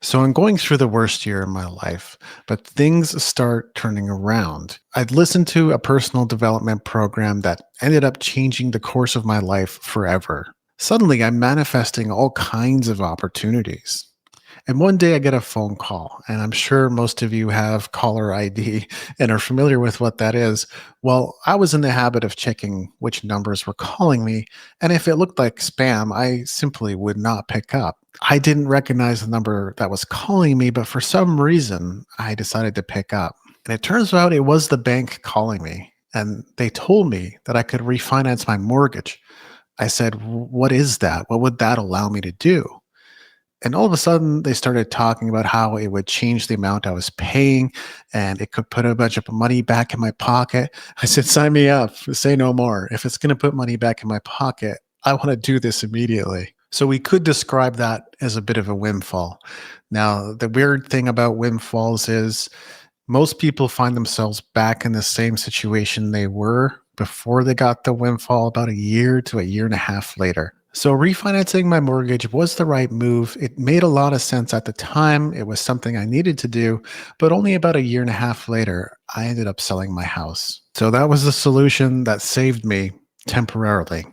So I'm going through the worst year of my life, but things start turning around. I'd listened to a personal development program that ended up changing the course of my life forever. Suddenly, I'm manifesting all kinds of opportunities. And one day I get a phone call, and I'm sure most of you have caller ID and are familiar with what that is. Well, I was in the habit of checking which numbers were calling me, and if it looked like spam, I simply would not pick up. I didn't recognize the number that was calling me, but for some reason, I decided to pick up. And it turns out it was the bank calling me, and they told me that I could refinance my mortgage. I said, What is that? What would that allow me to do?" And all of a sudden, they started talking about how it would change the amount I was paying and it could put a bunch of money back in my pocket. I said, "Sign me up. Say no more. If it's going to put money back in my pocket, I want to do this immediately." So we could describe that as a bit of a windfall. Now, the weird thing about windfalls is most people find themselves back in the same situation they were before they got the windfall about a year to a year and a half later. So, refinancing my mortgage was the right move. It made a lot of sense at the time. It was something I needed to do. But only about a year and a half later, I ended up selling my house. So, that was the solution that saved me temporarily.